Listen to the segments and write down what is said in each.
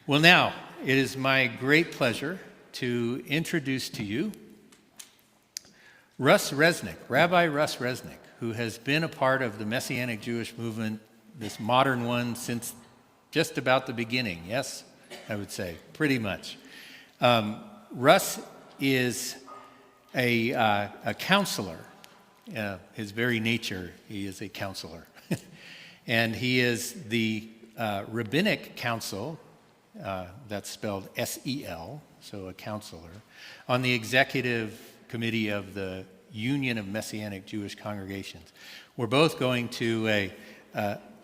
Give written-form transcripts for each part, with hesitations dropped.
Well, now, it is my great pleasure to introduce to you Russ Resnik, Rabbi Russ Resnik, who has been a part of the Messianic Jewish movement, this modern one, since just about the beginning. Yes, I would say, pretty much. Russ is a counselor. His very nature, he is a counselor. And he is the Rabbinic Council, that's spelled S-E-L, so a counselor, on the executive committee of the Union of Messianic Jewish Congregations. We're both going to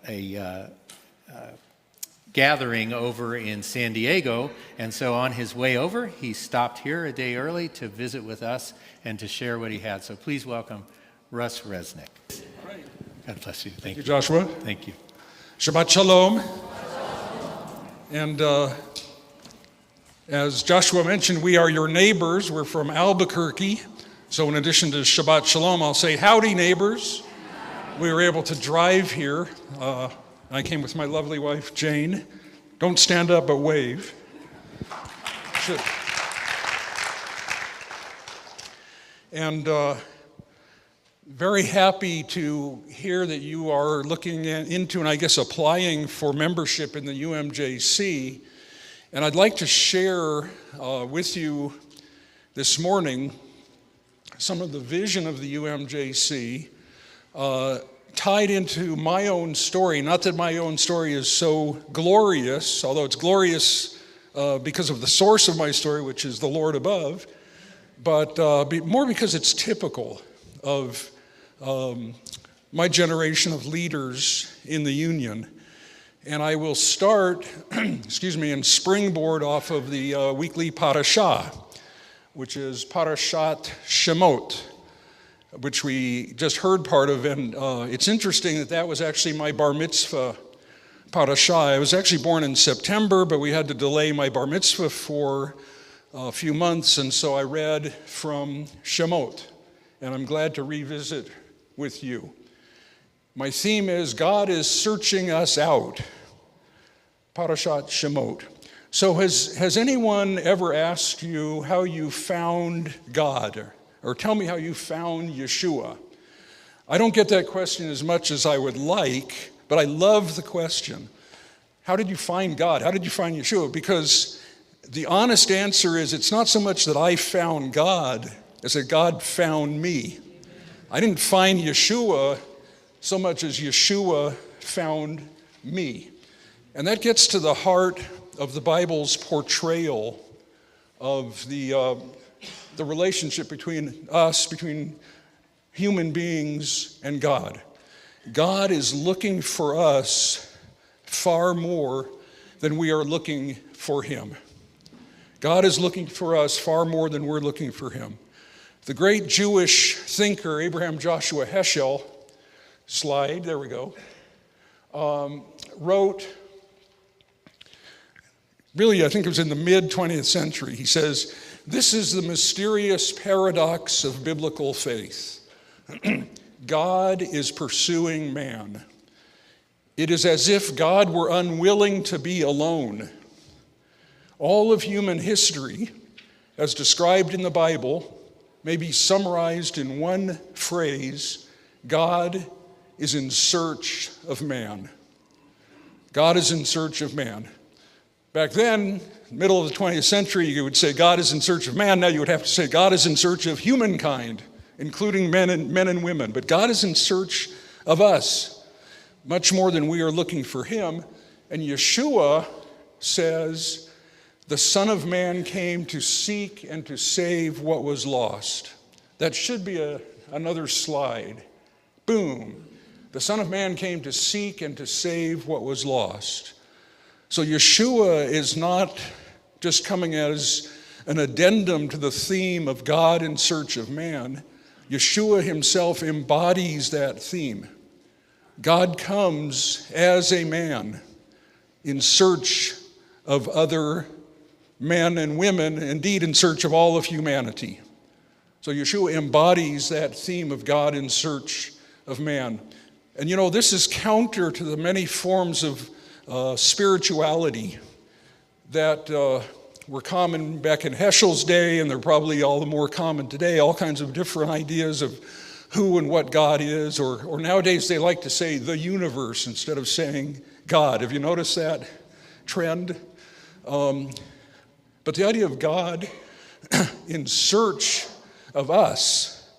a gathering over in San Diego, and so on his way over, he stopped here a day early to visit with us and to share what he had. So please welcome Russ Resnik. Great. God bless you. Thank you, Joshua. Thank you. Shabbat Shalom. And as Joshua mentioned, we are your neighbors. We're from Albuquerque. So in addition to Shabbat Shalom, I'll say howdy, neighbors. We were able to drive here. I came with my lovely wife, Jane. Don't stand up, but wave. Should. And very happy to hear that you are looking into and I guess applying for membership in the UMJC. And I'd like to share with you this morning some of the vision of the UMJC tied into my own story. Not that my own story is so glorious, although it's glorious because of the source of my story, which is the Lord above, but more because it's typical of my generation of leaders in the Union. And I will start, and springboard off of the weekly parashah, which is Parashat Shemot, which we just heard part of. And it's interesting that was actually my bar mitzvah parashah. I was actually born in September, but we had to delay my bar mitzvah for a few months, and so I read from Shemot, and I'm glad to revisit with you. My theme is God is searching us out. Parashat Shemot. So has anyone ever asked you how you found God? Or tell me how you found Yeshua? I don't get that question as much as I would like, but I love the question. How did you find God? How did you find Yeshua? Because the honest answer is it's not so much that I found God as that God found me. I didn't find Yeshua so much as Yeshua found me. And that gets to the heart of the Bible's portrayal of the relationship between us, between human beings and God. God is looking for us far more than we are looking for him. God is looking for us far more than we're looking for him. The great Jewish thinker, Abraham Joshua Heschel, slide, there we go, wrote, really, I think it was in the mid-20th century. He says, "This is the mysterious paradox of biblical faith. God is pursuing man. It is as if God were unwilling to be alone. All of human history, as described in the Bible, may be summarized in one phrase: God is in search of man." God is in search of man. Back then, middle of the 20th century, you would say God is in search of man. Now you would have to say God is in search of humankind, including men and women. But God is in search of us, much more than we are looking for him. And Yeshua says, the Son of Man came to seek and to save what was lost. That should be another slide. Boom. The Son of Man came to seek and to save what was lost. So Yeshua is not just coming as an addendum to the theme of God in search of man. Yeshua himself embodies that theme. God comes as a man in search of other men and women, indeed in search of all of humanity. So Yeshua embodies that theme of God in search of man. And you know, this is counter to the many forms of spirituality that were common back in Heschel's day, and they're probably all the more common today, all kinds of different ideas of who and what God is, or nowadays they like to say the universe instead of saying God. Have you noticed that trend? But the idea of God in search of us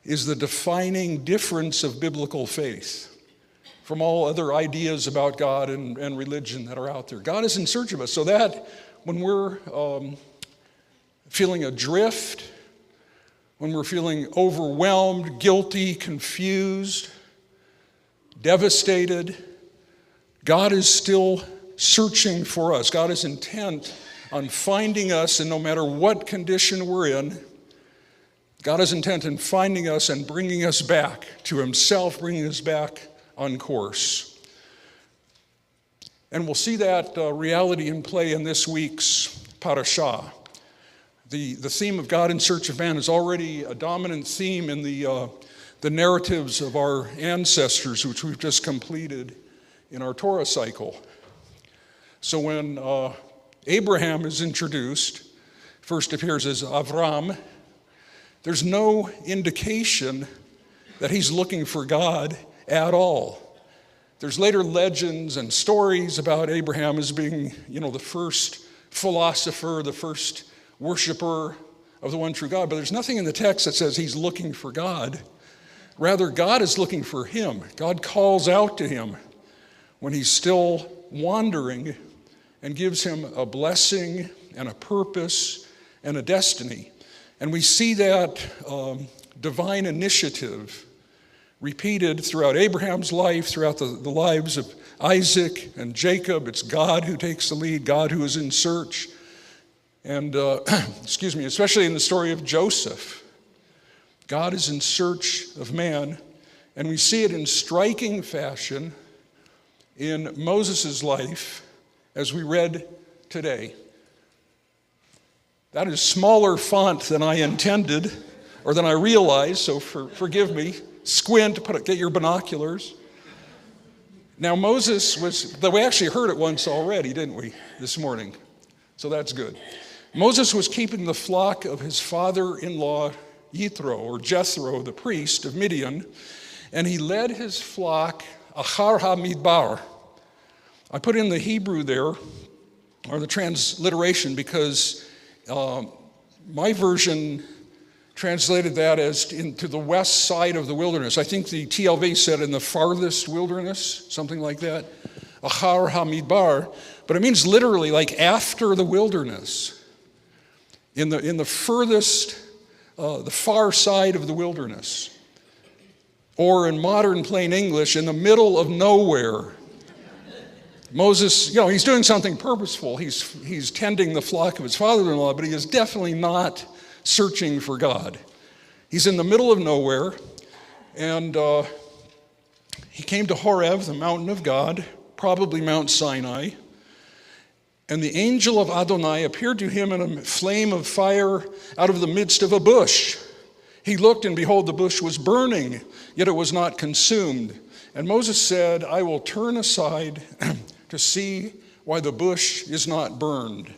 is the defining difference of biblical faith from all other ideas about God and religion that are out there. God is in search of us, so that when we're feeling adrift, when we're feeling overwhelmed, guilty, confused, devastated, God is still searching for us. God is intent on finding us, and no matter what condition we're in, God is intent in finding us and bringing us back to himself, bringing us back on course. And we'll see that reality in play in this week's parashah. The theme of God in search of man is already a dominant theme in the narratives of our ancestors, which we've just completed in our Torah cycle. So when Abraham is introduced, first appears as Avram, there's no indication that he's looking for God at all. There's later legends and stories about Abraham as being, the first philosopher, the first worshiper of the one true God, but there's nothing in the text that says he's looking for God. Rather, God is looking for him. God calls out to him when he's still wandering and gives him a blessing and a purpose and a destiny. And we see that divine initiative repeated throughout Abraham's life, throughout the lives of Isaac and Jacob. It's God who takes the lead, God who is in search. And, especially in the story of Joseph. God is in search of man, and we see it in striking fashion in Moses' life, as we read today. That is smaller font than I intended, or than I realized, so forgive me. Squint, get your binoculars. Now Moses we actually heard it once already, didn't we, this morning? So that's good. Moses was keeping the flock of his father-in-law, Jethro, the priest of Midian, and he led his flock achar hamidbar. I put in the Hebrew there, or the transliteration, because my version translated that as into the west side of the wilderness. I think the TLV said in the farthest wilderness, something like that, achar hamidbar, but it means literally like after the wilderness. In the furthest, the far side of the wilderness. Or in modern plain English, in the middle of nowhere. Moses, he's doing something purposeful. He's tending the flock of his father-in-law, but he is definitely not searching for God. He's in the middle of nowhere, and he came to Horeb, the mountain of God, probably Mount Sinai. And the angel of Adonai appeared to him in a flame of fire out of the midst of a bush. He looked, and behold, the bush was burning, yet it was not consumed. And Moses said, I will turn aside to see why the bush is not burned.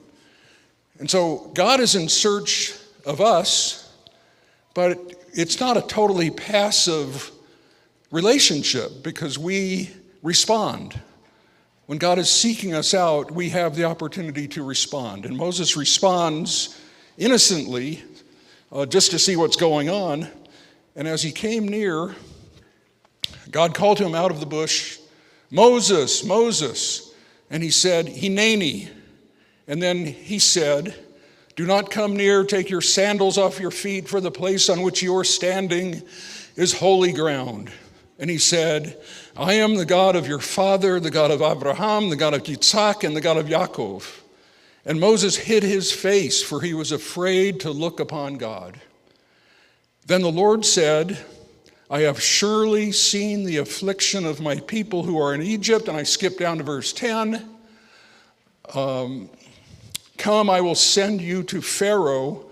And so God is in search of us, but it's not a totally passive relationship because we respond. When God is seeking us out, we have the opportunity to respond. And Moses responds innocently just to see what's going on. And as he came near, God called to him out of the bush, Moses, Moses. And he said, Hineni. And then he said, do not come near, take your sandals off your feet, for the place on which you are standing is holy ground. And he said, I am the God of your father, the God of Abraham, the God of Yitzhak, and the God of Yaakov. And Moses hid his face, for he was afraid to look upon God. Then the Lord said, I have surely seen the affliction of my people who are in Egypt. And I skip down to verse 10. Come, I will send you to Pharaoh,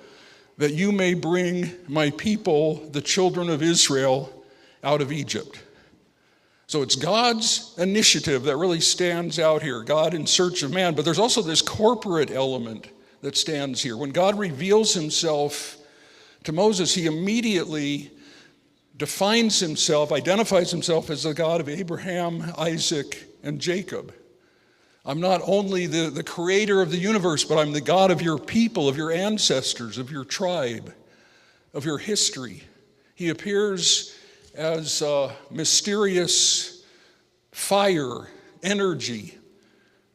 that you may bring my people, the children of Israel, out of Egypt. So it's God's initiative that really stands out here, God in search of man. But there's also this corporate element that stands here. When God reveals himself to Moses, he immediately defines himself, identifies himself as the God of Abraham, Isaac, and Jacob. I'm not only the creator of the universe, but I'm the God of your people, of your ancestors, of your tribe, of your history. He appears as mysterious fire, energy,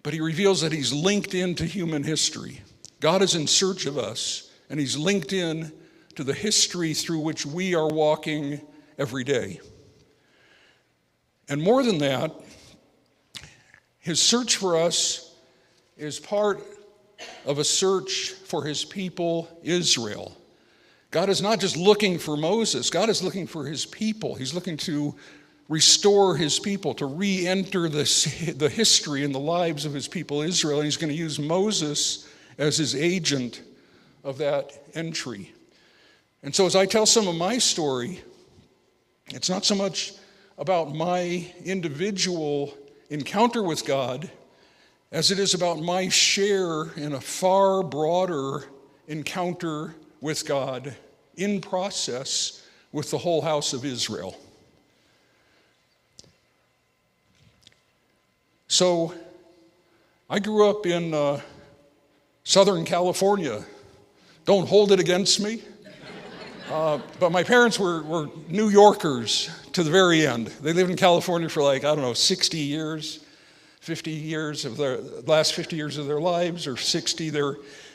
but he reveals that he's linked into human history. God is in search of us, and he's linked in to the history through which we are walking every day. And more than that, his search for us is part of a search for his people, Israel. God is not just looking for Moses. God is looking for his people. He's looking to restore his people, to re-enter the history and the lives of his people, Israel. And he's going to use Moses as his agent of that entry. And so as I tell some of my story, it's not so much about my individual encounter with God as it is about my share in a far broader encounter with God in process with the whole house of Israel. So I grew up in Southern California. Don't hold it against me. But my parents were New Yorkers to the very end. They lived in California for 60 years, 50 years of their last 50 years of their lives, or 60.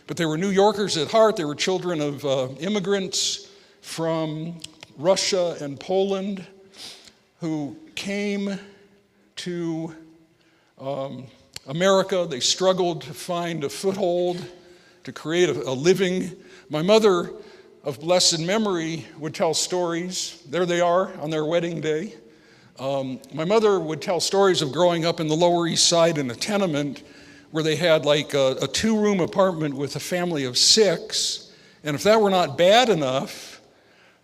But they were New Yorkers at heart. They were children of immigrants from Russia and Poland who came to America. They struggled to find a foothold, to create a living. My mother, of blessed memory, would tell stories. There they are on their wedding day. My mother would tell stories of growing up in the Lower East Side in a tenement where they had a two-room apartment with a family of 6. And if that were not bad enough,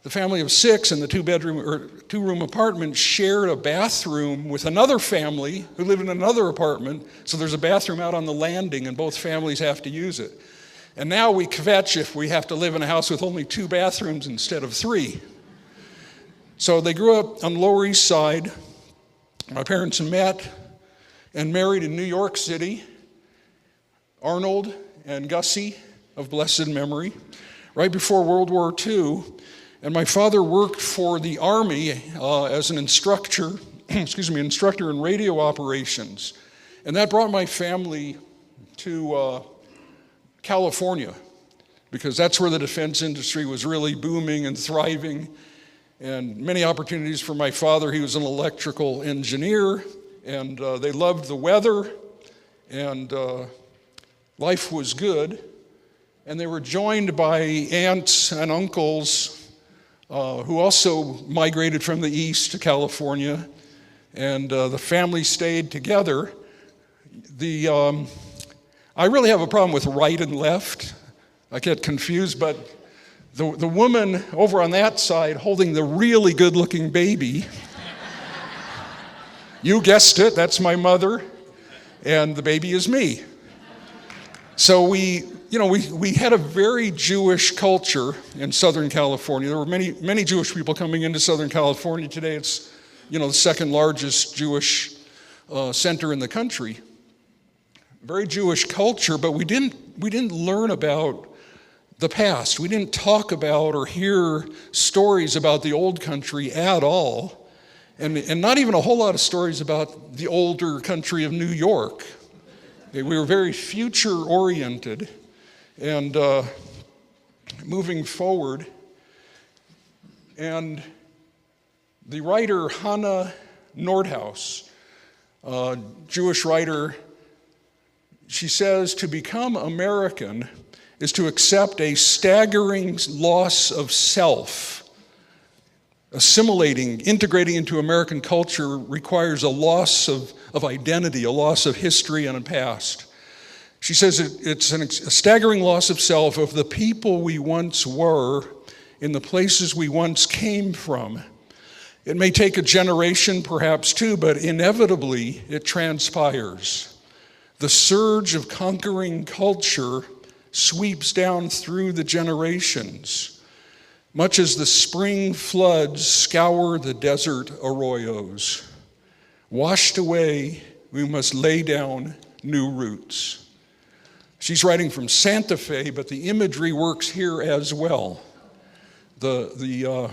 the family of 6 in the two-room apartment shared a bathroom with another family who lived in another apartment. So there's a bathroom out on the landing, and both families have to use it. And now we kvetch if we have to live in a house with only 2 bathrooms instead of 3. So they grew up on the Lower East Side. My parents met and married in New York City, Arnold and Gussie of blessed memory, right before World War II. And my father worked for the Army as an instructor in radio operations. And that brought my family to California, because that's where the defense industry was really booming and thriving, and many opportunities for my father. He was an electrical engineer, and they loved the weather, and life was good. And they were joined by aunts and uncles who also migrated from the east to California, and the family stayed together. I really have a problem with right and left. I get confused, but the woman over on that side holding the really good-looking baby, you guessed it, that's my mother, and the baby is me. So we had a very Jewish culture in Southern California. There were many Jewish people coming into Southern California today. It's the second largest Jewish center in the country. Very Jewish culture, but we didn't learn about the past. We didn't talk about or hear stories about the old country at all, and not even a whole lot of stories about the older country of New York. We were very future-oriented, and moving forward. And the writer Hannah Nordhaus, Jewish writer, she says, to become American is to accept a staggering loss of self. Assimilating, integrating into American culture requires a loss of identity, a loss of history and a past. She says it's a staggering loss of self, of the people we once were, in the places we once came from. It may take a generation, perhaps two, but inevitably it transpires. The surge of conquering culture sweeps down through the generations, much as the spring floods scour the desert arroyos. Washed away, we must lay down new roots. She's writing from Santa Fe, but the imagery works here as well. The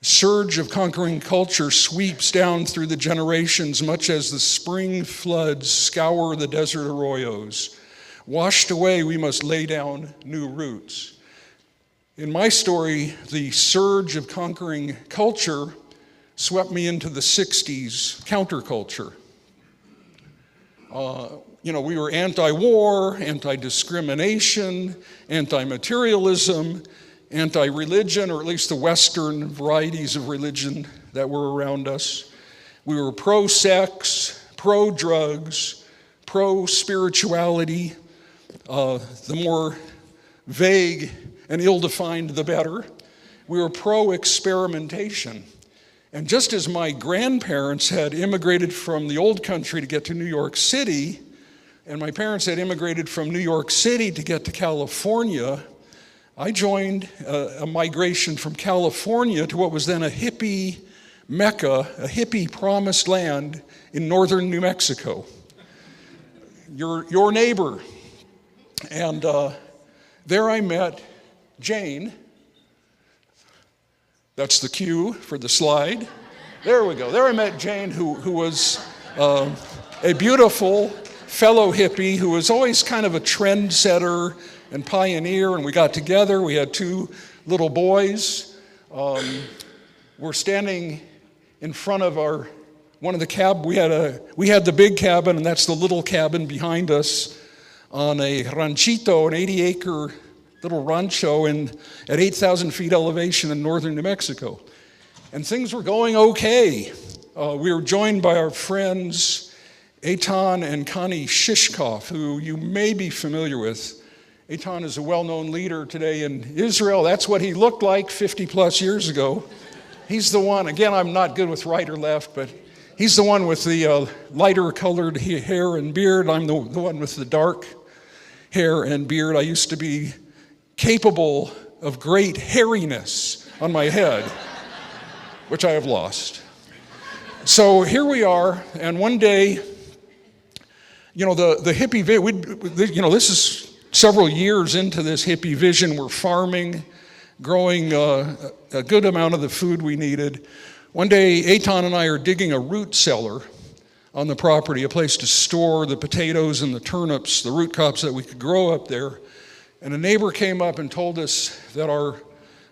surge of conquering culture sweeps down through the generations, much as the spring floods scour the desert arroyos. Washed away, we must lay down new roots. In my story, the surge of conquering culture swept me into the 60s counterculture. We were anti-war, anti-discrimination, anti-materialism, anti-religion, or at least the Western varieties of religion that were around us. We were pro-sex, pro-drugs, pro-spirituality. The more vague and ill-defined, the better. We were pro-experimentation. And just as my grandparents had immigrated from the old country to get to New York City, and my parents had immigrated from New York City to get to California, I joined a migration from California to what was then a hippie Mecca, a hippie promised land in northern New Mexico. Your neighbor. And there I met Jane. That's the cue for the slide. There we go. There I met Jane, who was a beautiful fellow hippie who was always kind of a trendsetter and pioneer, and we got together. We had two little boys. We're standing in front of one of the cab. We had the big cabin, and that's the little cabin behind us on a ranchito, an 80-acre little rancho at 8,000 feet elevation in northern New Mexico. And things were going okay. We were joined by our friends Eitan and Connie Shishkoff, who you may be familiar with. Eitan is a well-known leader today in Israel. That's what he looked like 50 plus years ago. He's the one, again, I'm not good with right or left, but he's the one with the lighter colored hair and beard. I'm the one with the dark hair and beard. I used to be capable of great hairiness on my head, which I have lost. So here we are, and one day, the hippie, this is several years into this hippie vision. We're farming, growing a good amount of the food we needed. One day, Eitan and I are digging a root cellar on the property, a place to store the potatoes and the turnips, the root crops that we could grow up there. And a neighbor came up and told us that our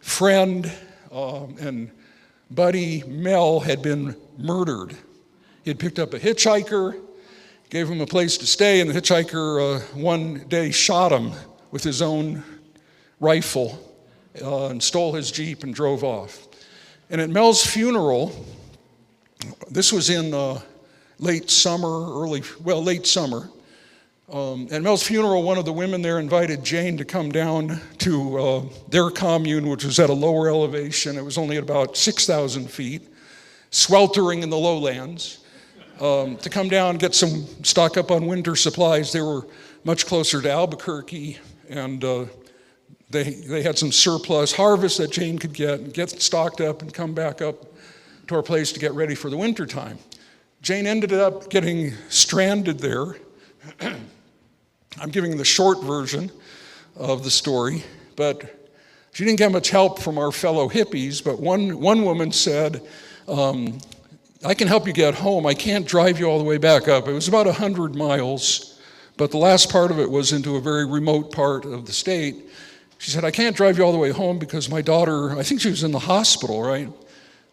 friend and buddy Mel had been murdered. He had picked up a hitchhiker, gave him a place to stay, and the hitchhiker one day shot him with his own rifle and stole his Jeep and drove off. And at Mel's funeral, this was in late summer. At Mel's funeral, one of the women there invited Jane to come down to their commune, which was at a lower elevation. It was only at about 6,000 feet, sweltering in the lowlands, to come down, stock up on winter supplies. They were much closer to Albuquerque, and they had some surplus harvest that Jane could get stocked up and come back up to our place to get ready for the winter time. Jane ended up getting stranded there. I'm giving the short version of the story, but she didn't get much help from our fellow hippies. But one woman said, I can help you get home. I can't drive you all the way back up. It was about 100 miles, but the last part of it was into a very remote part of the state. She said, I can't drive you all the way home because my daughter, I think she was in the hospital, right?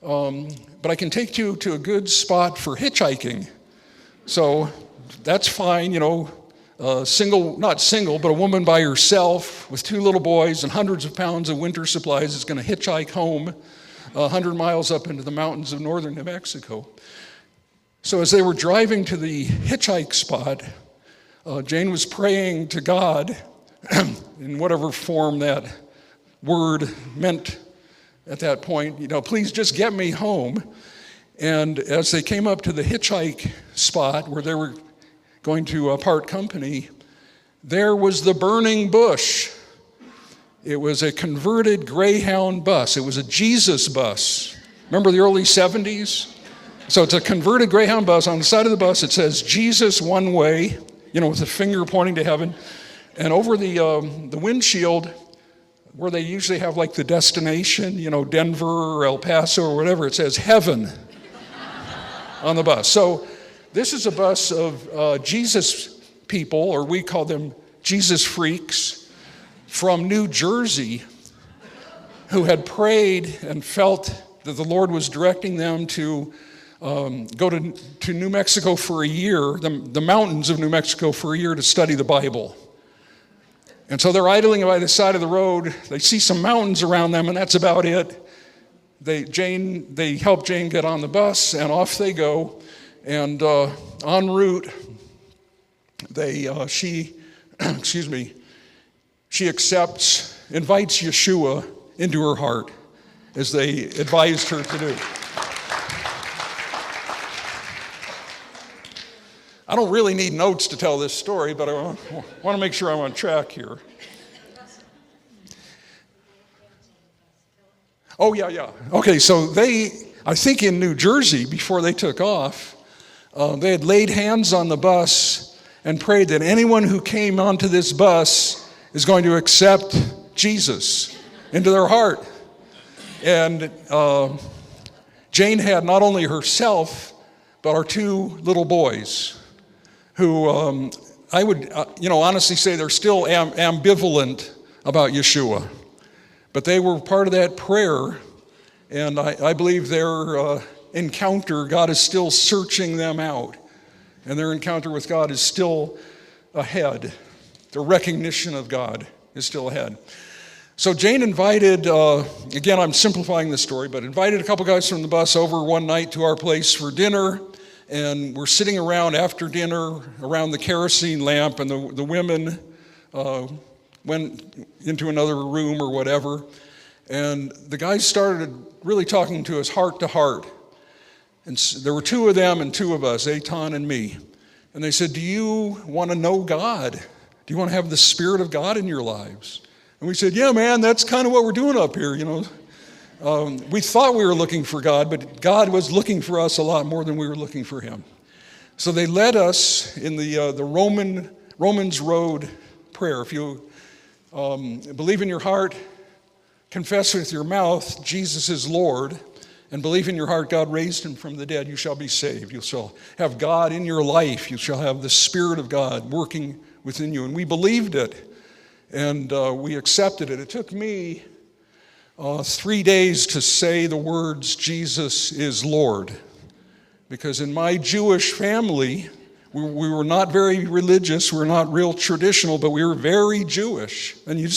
But I can take you to a good spot for hitchhiking. So that's fine, not single, but a woman by herself with two little boys and hundreds of pounds of winter supplies is going to hitchhike home 100 miles up into the mountains of northern New Mexico. So as they were driving to the hitchhike spot, Jane was praying to God in whatever form that word meant at that point, please just get me home. And as they came up to the hitchhike spot where they were going to part company, there was the burning bush. It was a converted Greyhound bus. It was a Jesus bus. Remember the early 70s? So it's a converted Greyhound bus. On the side of the bus, it says Jesus one way, with a finger pointing to heaven. And over the windshield, where they usually have like the destination, Denver or El Paso or whatever, it says heaven on the bus. So this is a bus of Jesus people, or we call them Jesus freaks, from New Jersey, who had prayed and felt that the Lord was directing them to go to New Mexico for a year, the mountains of New Mexico for a year to study the Bible. And so they're idling by the side of the road. They see some mountains around them, and that's about it. They help Jane get on the bus, and off they go. And en route, she invites Yeshua into her heart, as they advised her to do. I don't really need notes to tell this story, but I want to make sure I'm on track here. Oh, yeah. Okay, so I think in New Jersey, before they took off, they had laid hands on the bus and prayed that anyone who came onto this bus is going to accept Jesus into their heart. And Jane had not only herself, but our two little boys, who I would honestly say they're still ambivalent about Yeshua. But they were part of that prayer, and I believe their encounter, God is still searching them out, and their encounter with God is still ahead. The recognition of God is still ahead. So Jane invited, again, I'm simplifying the story, but invited a couple guys from the bus over one night to our place for dinner, and we're sitting around after dinner around the kerosene lamp, and the women went into another room or whatever, and the guys started really talking to us heart to heart. And there were two of them and two of us, Eitan and me. And they said, do you want to know God? Do you want to have the Spirit of God in your lives? And we said, yeah, man, that's kind of what we're doing up here, We thought we were looking for God, but God was looking for us a lot more than we were looking for him. So they led us in the Romans Road prayer. If you believe in your heart, confess with your mouth, Jesus is Lord, and believe in your heart God raised him from the dead, you shall be saved. You shall have God in your life. You shall have the Spirit of God working within you. And we believed it, and we accepted it. It took me 3 days to say the words, Jesus is Lord. Because in my Jewish family, we were not very religious, we were not real traditional, but we were very Jewish. And you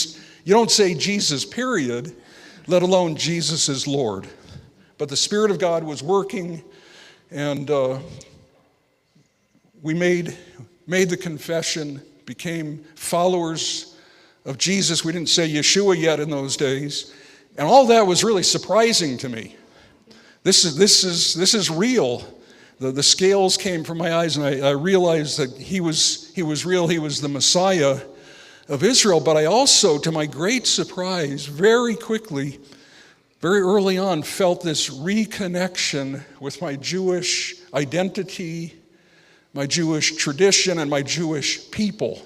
don't say Jesus, period, let alone Jesus is Lord. But the Spirit of God was working, and we made the confession, became followers of Jesus. We didn't say Yeshua yet in those days. And all that was really surprising to me. This is real. The scales came from my eyes, and I realized that he was real. He was the Messiah of Israel. But I also, to my great surprise, very quickly, very early on, felt this reconnection with my Jewish identity, my Jewish tradition, and my Jewish people.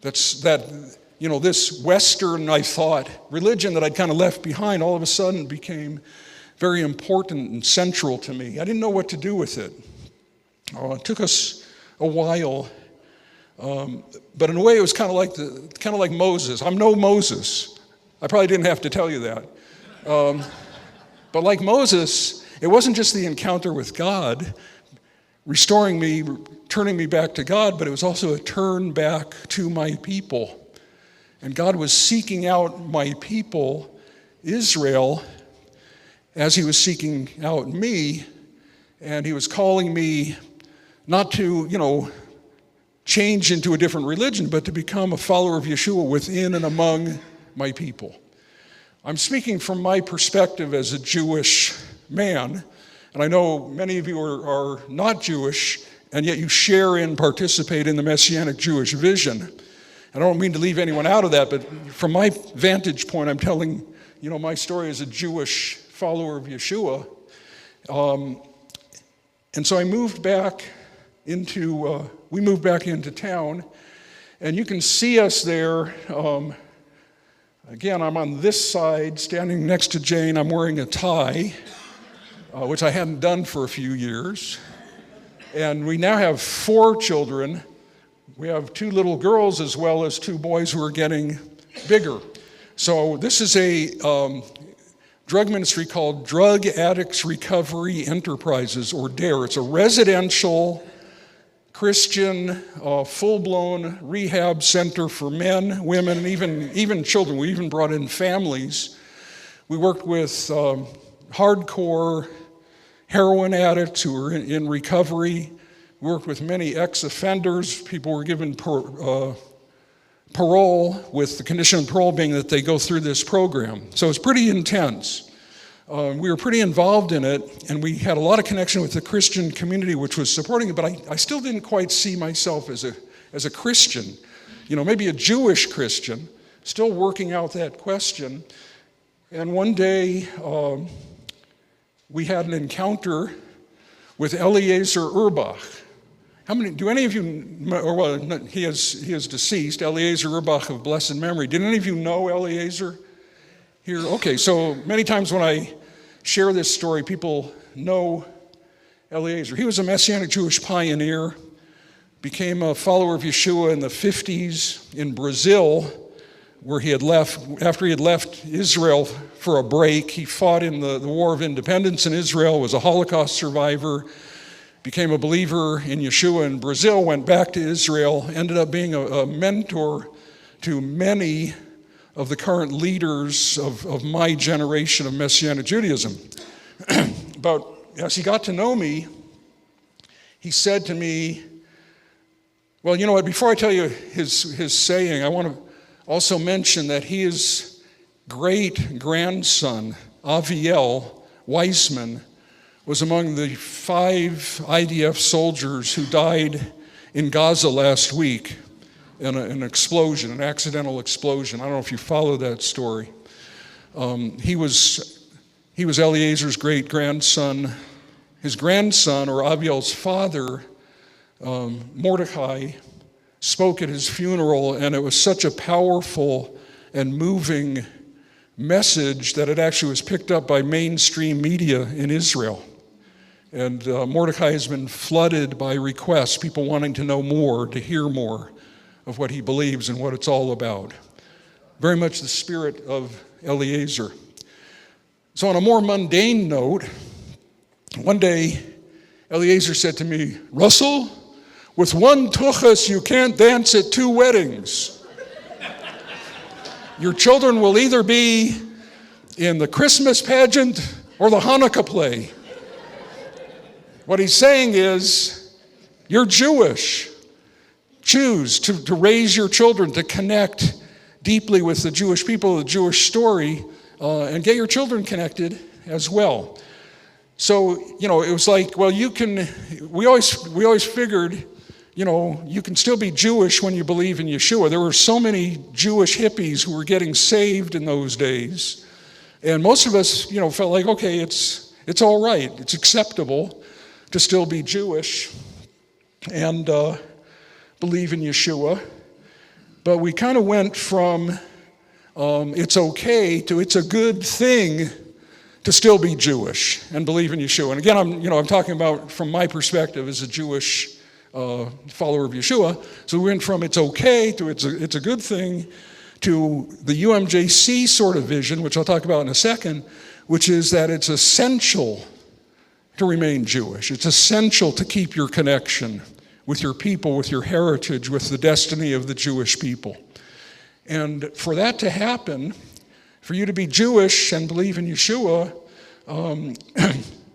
This Western, I thought, religion that I'd kind of left behind all of a sudden became very important and central to me. I didn't know what to do with it. It took us a while, but in a way it was kind of like Moses. I'm no Moses. I probably didn't have to tell you that. But like Moses, it wasn't just the encounter with God, restoring me, turning me back to God, but it was also a turn back to my people. And God was seeking out my people, Israel, as he was seeking out me, and he was calling me not to, change into a different religion, but to become a follower of Yeshua within and among my people. I'm speaking from my perspective as a Jewish man, and I know many of you are not Jewish, and yet you share and participate in the Messianic Jewish vision. I don't mean to leave anyone out of that, but from my vantage point, I'm telling my story as a Jewish follower of Yeshua. And so we moved back into town, and you can see us there. Again, I'm on this side, standing next to Jane. I'm wearing a tie, which I hadn't done for a few years. And we now have 4 children. We have 2 little girls as well as 2 boys who are getting bigger. So this is a drug ministry called Drug Addicts Recovery Enterprises, or DARE. It's a residential Christian, full-blown rehab center for men, women, and even children. We even brought in families. We worked with hardcore heroin addicts who were in recovery. We worked with many ex-offenders. People were given parole, with the condition of parole being that they go through this program. So it's pretty intense. We were pretty involved in it, and we had a lot of connection with the Christian community, which was supporting it, but I still didn't quite see myself as a Christian, maybe a Jewish Christian, still working out that question. And one day, we had an encounter with Eliezer Urbach. Do any of you, he is deceased, Eliezer Urbach of blessed memory. Did any of you know Eliezer here? Okay, so many times when I share this story, people know Eliezer. He was a Messianic Jewish pioneer, became a follower of Yeshua in the 50s in Brazil, where after he had left Israel for a break. He fought in the War of Independence in Israel, was a Holocaust survivor, became a believer in Yeshua in Brazil, went back to Israel, ended up being a mentor to many of the current leaders of my generation of Messianic Judaism. But as he got to know me, he said to me, well, you know what, before I tell you his saying, I want to also mention that his great-grandson, Aviel Weissman, was among the 5 IDF soldiers who died in Gaza last week in an explosion, an accidental explosion. I don't know if you follow that story. He was Eliezer's great-grandson. His grandson, or Aviel's father, Mordecai, spoke at his funeral, and it was such a powerful and moving message that it actually was picked up by mainstream media in Israel. And Mordecai has been flooded by requests, people wanting to know more, to hear more of what he believes and what it's all about. Very much the spirit of Eliezer. So on a more mundane note, one day Eliezer said to me, "Russell, with 1 tuchus you can't dance at 2 weddings. Your children will either be in the Christmas pageant or the Hanukkah play." What he's saying is, you're Jewish. Choose to raise your children, to connect deeply with the Jewish people, the Jewish story, and get your children connected as well. So, it was like, well, we always figured, you can still be Jewish when you believe in Yeshua. There were so many Jewish hippies who were getting saved in those days. And most of us, felt like, okay, it's all right. It's acceptable to still be Jewish and believe in Yeshua. But we kind of went from it's okay to it's a good thing to still be Jewish and believe in Yeshua. And again, I'm talking about from my perspective as a Jewish follower of Yeshua. So we went from it's okay to it's a good thing to the UMJC sort of vision, which I'll talk about in a second, which is that it's essential to remain Jewish. It's essential to keep your connection with your people, with your heritage, with the destiny of the Jewish people. And for that to happen, for you to be Jewish and believe in Yeshua,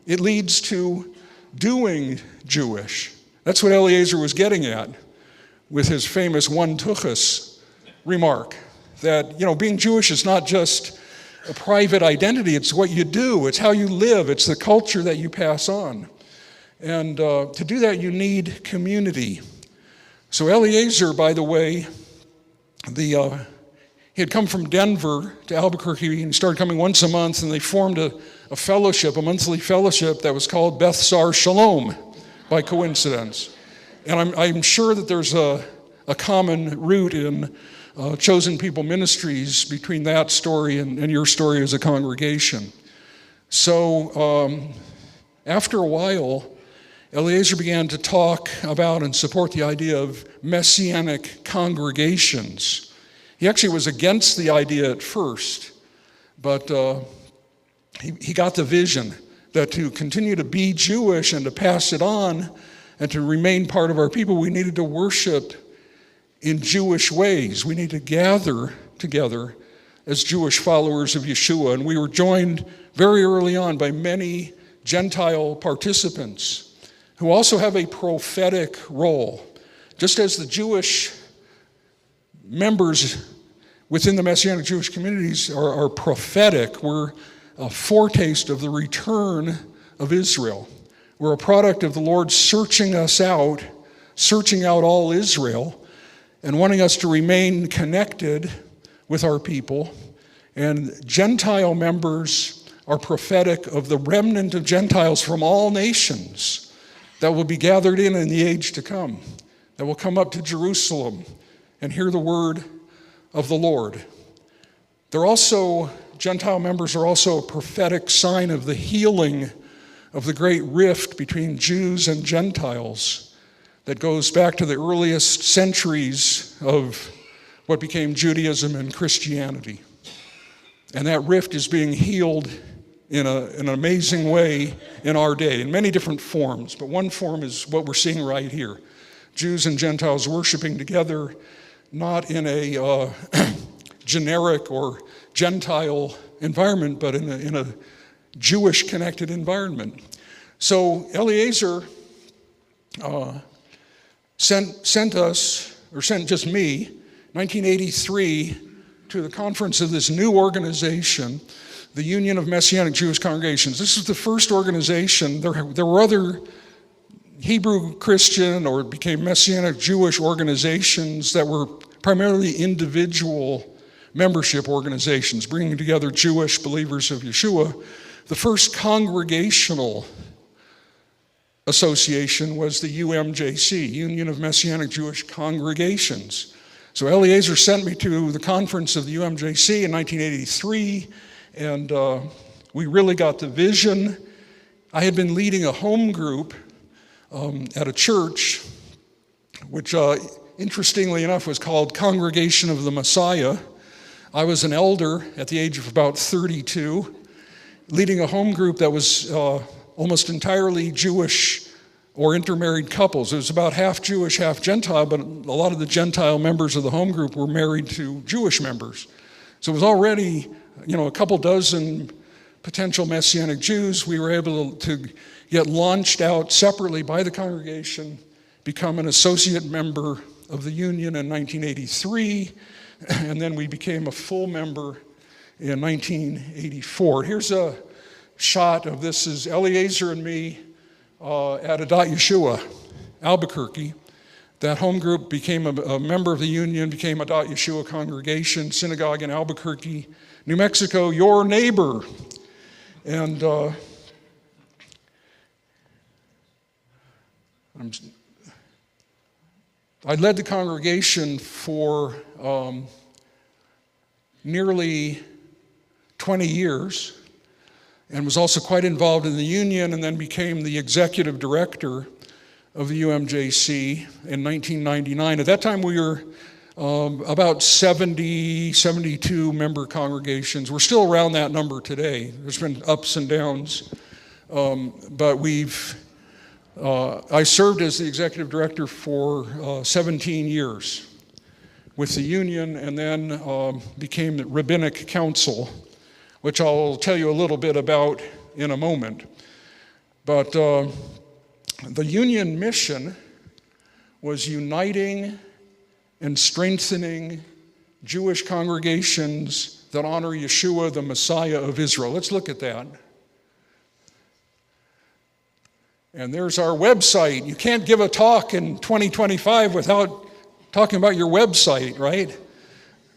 it leads to doing Jewish. That's what Eliezer was getting at with his famous 1 tuchus remark, that being Jewish is not just a private identity. It's what you do. It's how you live. It's the culture that you pass on. And to do that, you need community. So Eliezer, by the way, he had come from Denver to Albuquerque and started coming once a month, and they formed a fellowship, a monthly fellowship that was called Beth Shalom, by coincidence. And I'm sure that there's a common root in Chosen People Ministries between that story and your story as a congregation. So after a while, Eliezer began to talk about and support the idea of messianic congregations. He actually was against the idea at first, but he got the vision that to continue to be Jewish and to pass it on and to remain part of our people, we needed to worship in Jewish ways. We need to gather together as Jewish followers of Yeshua. And we were joined very early on by many Gentile participants who also have a prophetic role. Just as the Jewish members within the Messianic Jewish communities are prophetic, we're a foretaste of the return of Israel. We're a product of the Lord searching us out, searching out all Israel, and wanting us to remain connected with our people. And Gentile members are prophetic of the remnant of Gentiles from all nations that will be gathered in the age to come, that will come up to Jerusalem and hear the word of the Lord. Gentile members are also a prophetic sign of the healing of the great rift between Jews and Gentiles that goes back to the earliest centuries of what became Judaism and Christianity. And that rift is being healed in an amazing way in our day, in many different forms. But one form is what we're seeing right here. Jews and Gentiles worshiping together, not in a generic or Gentile environment, but in a Jewish-connected environment. So Eliezer sent just me, 1983, to the conference of this new organization, the Union of Messianic Jewish Congregations. This is the first organization. There were other Hebrew Christian or became Messianic Jewish organizations that were primarily individual membership organizations, bringing together Jewish believers of Yeshua. The first congregational association was the UMJC, Union of Messianic Jewish Congregations. So Eliezer sent me to the conference of the UMJC in 1983, and we really got the vision. I had been leading a home group at a church, which interestingly enough was called Congregation of the Messiah. I was an elder at the age of about 32, leading a home group that was almost entirely Jewish or intermarried couples. It was about half Jewish, half Gentile, but a lot of the Gentile members of the home group were married to Jewish members. So it was already, a couple dozen potential Messianic Jews. We were able to get launched out separately by the congregation, become an associate member of the union in 1983, and then we became a full member in 1984. Here's a shot of this is Eliezer and me at Adat Yeshua, Albuquerque. That home group became a member of the union, became Adat Yeshua congregation, synagogue in Albuquerque, New Mexico, your neighbor. And I led the congregation for nearly 20 years and was also quite involved in the union, and then became the executive director of the UMJC in 1999. At that time, we were about 72 member congregations. We're still around that number today. There's been ups and downs, but I served as the executive director for 17 years with the union, and then became the Rabbinic Council, which I'll tell you a little bit about in a moment. But the union mission was uniting and strengthening Jewish congregations that honor Yeshua, the Messiah of Israel. Let's look at that. And there's our website. You can't give a talk in 2025 without talking about your website, right?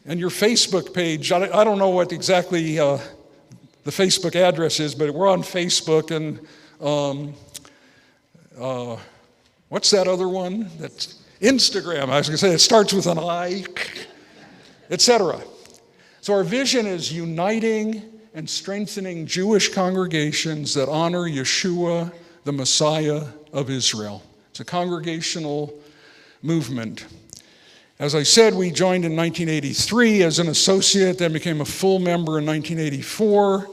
And your Facebook page. I don't know what exactly the Facebook address is, but we're on Facebook. And what's that other one? That's Instagram. I was going to say it starts with an I, etc. So our vision is uniting and strengthening Jewish congregations that honor Yeshua, the Messiah of Israel. It's a congregational movement. As I said, we joined in 1983 as an associate, then became a full member in 1984,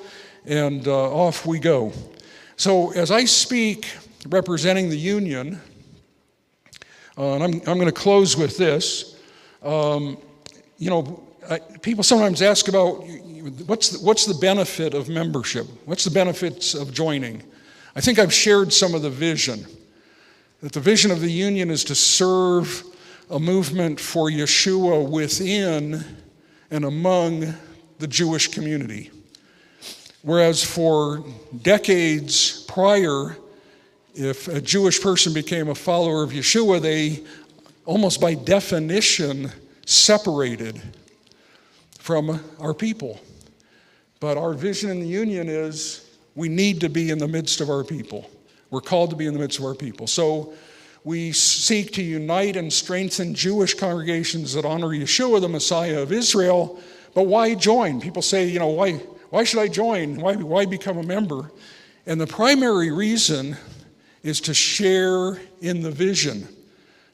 and off we go. So as I speak representing the union, and I'm going to close with this. People sometimes ask about what's the benefit of membership? What's the benefits of joining? I think I've shared some of the vision. That the vision of the union is to serve a movement for Yeshua within and among the Jewish community. Whereas for decades prior, if a Jewish person became a follower of Yeshua, they almost by definition separated from our people. But our vision in the union is we need to be in the midst of our people. We're called to be in the midst of our people. So we seek to unite and strengthen Jewish congregations that honor Yeshua, the Messiah of Israel. But why join? People say, why should I join? Why become a member? And the primary reason is to share in the vision,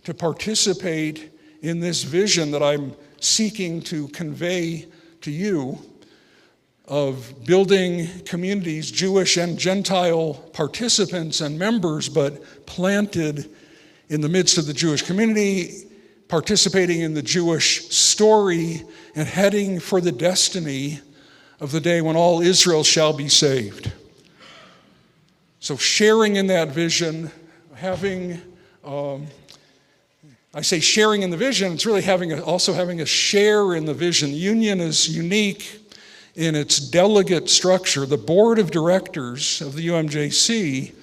to participate in this vision that I'm seeking to convey to you of building communities, Jewish and Gentile participants and members, but planted in the midst of the Jewish community, participating in the Jewish story, and heading for the destiny of the day when all Israel shall be saved. So sharing in that vision, I say sharing in the vision, it's really also having a share in the vision. The union is unique in its delegate structure. The board of directors of the UMJC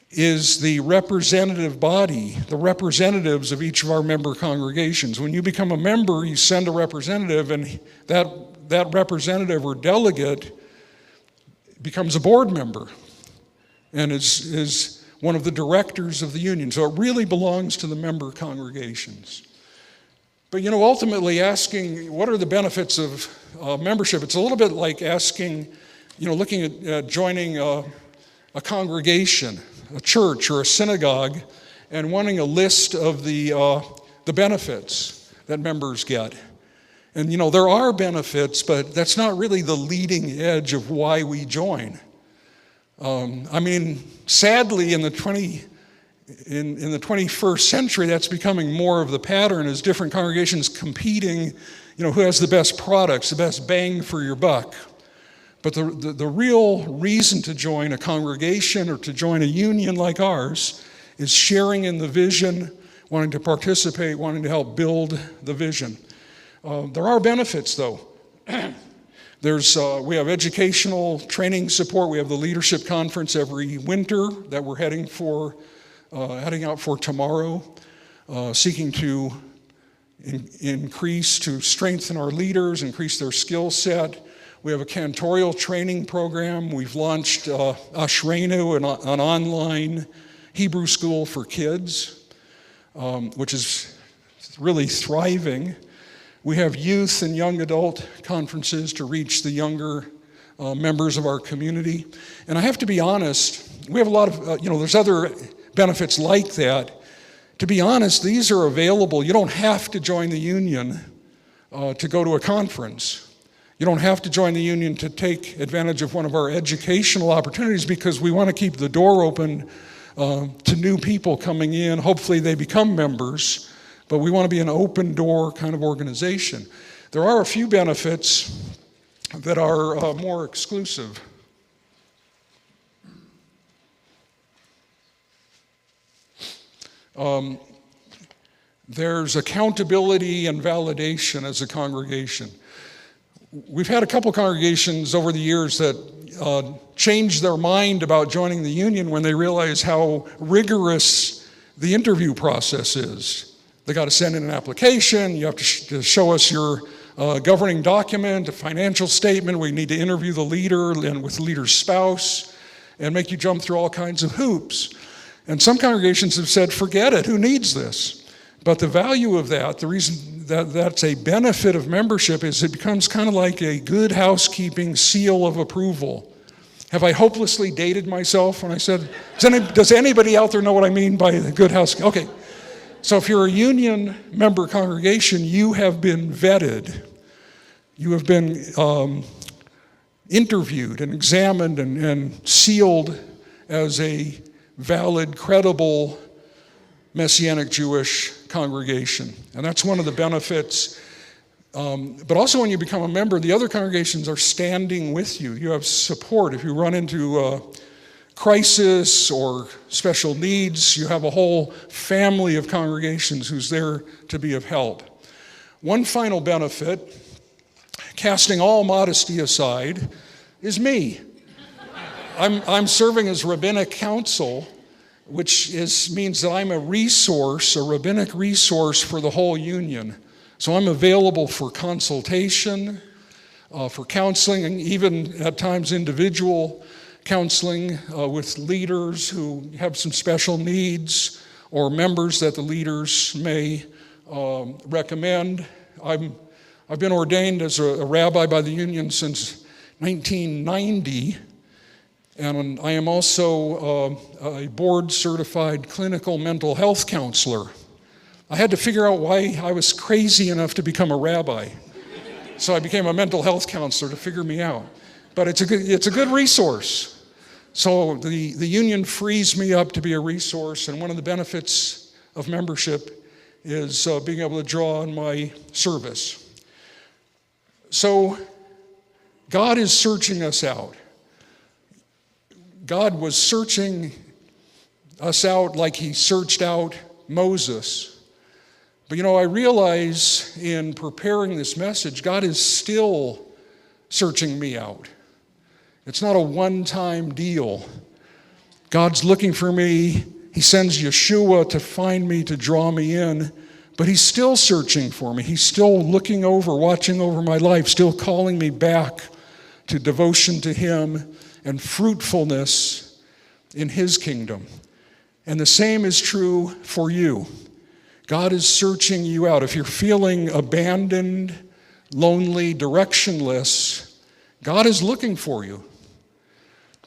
is the representative body, the representatives of each of our member congregations. When you become a member, you send a representative, and that representative or delegate becomes a board member and is one of the directors of the union. So it really belongs to the member congregations. But ultimately asking what are the benefits of membership, it's a little bit like asking, looking at joining a congregation, a church or a synagogue, and wanting a list of the benefits that members get. And there are benefits, but that's not really the leading edge of why we join. Sadly, in the 21st century, that's becoming more of the pattern as different congregations competing, who has the best products, the best bang for your buck. But the real reason to join a congregation or to join a union like ours is sharing in the vision, wanting to participate, wanting to help build the vision. There are benefits, though. We have educational training support. We have the leadership conference every winter that we're heading out for tomorrow, seeking to to strengthen our leaders, increase their skill set. We have a cantorial training program. We've launched Ashrenu, an online Hebrew school for kids, which is really thriving. We have youth and young adult conferences to reach the younger members of our community. And I have to be honest, we have a lot of, there's other benefits like that. To be honest, these are available. You don't have to join the union to go to a conference. You don't have to join the union to take advantage of one of our educational opportunities, because we want to keep the door open to new people coming in. Hopefully they become members, but we want to be an open door kind of organization. There are a few benefits that are more exclusive. There's accountability and validation as a congregation. We've had a couple congregations over the years that changed their mind about joining the union when they realize how rigorous the interview process is. They got to send in an application, you have to show us your governing document, a financial statement, we need to interview the leader and with the leader's spouse, and make you jump through all kinds of hoops. And some congregations have said, forget it, who needs this? But the value of that, the reason that that's a benefit of membership is it becomes kind of like a good housekeeping seal of approval. Have I hopelessly dated myself when I said, does anybody out there know what I mean by the good housekeeping? Okay, so if you're a union member congregation, you have been vetted. You have been interviewed and examined and sealed as a valid, credible Messianic Jewish congregation. And that's one of the benefits. But also when you become a member, the other congregations are standing with you. You have support. If you run into crisis or special needs, you have a whole family of congregations who's there to be of help. One final benefit, casting all modesty aside, is me. I'm serving as rabbinic counsel, which means that I'm a rabbinic resource for the whole union. So I'm available for consultation, for counseling, and even at times individual counseling with leaders who have some special needs or members that the leaders may recommend. I've been ordained as a rabbi by the union since 1990, and I am also a board-certified clinical mental health counselor. I had to figure out why I was crazy enough to become a rabbi. So I became a mental health counselor to figure me out. But it's a good resource. So the union frees me up to be a resource, and one of the benefits of membership is being able to draw on my service. So God is searching us out. God was searching us out like he searched out Moses. But I realize in preparing this message, God is still searching me out. It's not a one-time deal. God's looking for me. He sends Yeshua to find me, to draw me in. But he's still searching for me. He's still looking over, watching over my life, still calling me back to devotion to him and fruitfulness in his kingdom. And the same is true for you. God is searching you out. If you're feeling abandoned, lonely, directionless, God is looking for you.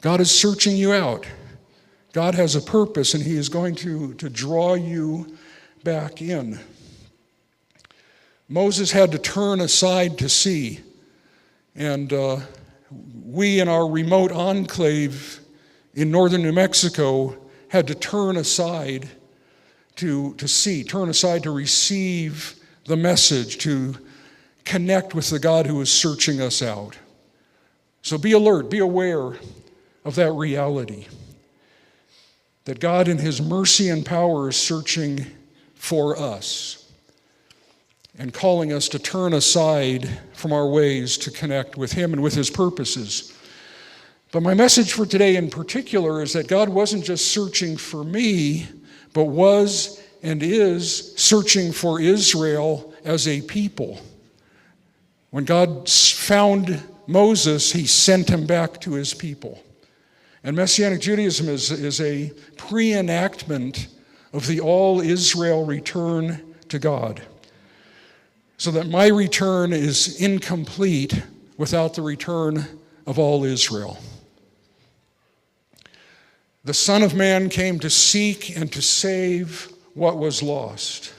God is searching you out. God has a purpose, and he is going to draw you back in. Moses had to turn aside to see, and we in our remote enclave in northern New Mexico had to turn aside to see, turn aside to receive the message, to connect with the God who is searching us out. So be alert, be aware of that reality, that God in his mercy and power is searching for us and calling us to turn aside from our ways to connect with him and with his purposes. But my message for today in particular is that God wasn't just searching for me, but was and is searching for Israel as a people. When God found Moses, he sent him back to his people. And Messianic Judaism is a pre-enactment of the all-Israel return to God. So that my return is incomplete without the return of all Israel. The Son of Man came to seek and to save what was lost.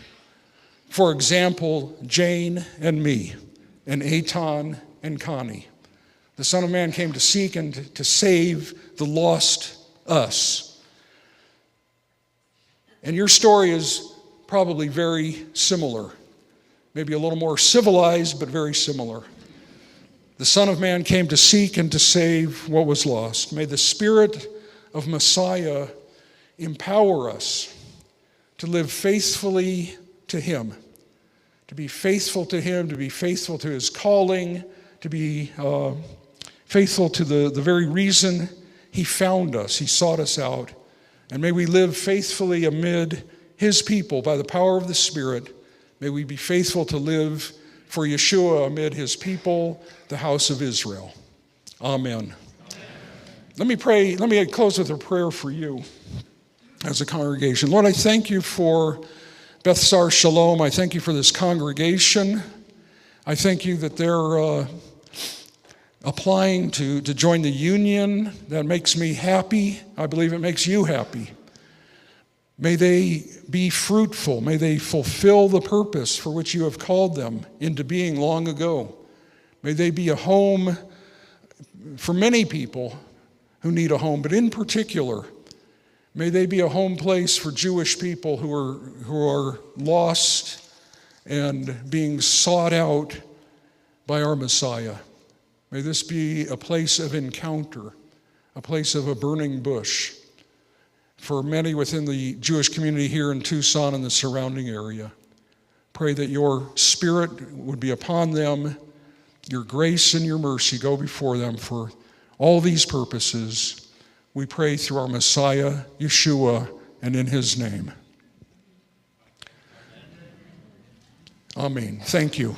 For example, Jane and me, and Eitan and Connie. The Son of Man came to seek and to save the lost us. And your story is probably very similar. Maybe a little more civilized, but very similar. The Son of Man came to seek and to save what was lost. May the Spirit of Messiah empower us to live faithfully to him, to be faithful to him, to be faithful to his calling, to be faithful to the very reason he found us. He sought us out. And may we live faithfully amid his people by the power of the Spirit. May we be faithful to live for Yeshua amid his people, the house of Israel. Amen. Let me pray. Let me close with a prayer for you as a congregation. Lord, I thank you for Beth Sar Shalom. I thank you for this congregation. I thank you that they're applying to join the union. That makes me happy. I believe it makes you happy. May they be fruitful. May they fulfill the purpose for which you have called them into being long ago. May they be a home for many people who need a home, but in particular, may they be a home place for Jewish people who are lost and being sought out by our Messiah. May this be a place of encounter, a place of a burning bush for many within the Jewish community here in Tucson and the surrounding area. Pray that your Spirit would be upon them, your grace and your mercy go before them for all these purposes. We pray through our Messiah, Yeshua, and in his name. Amen. Thank you.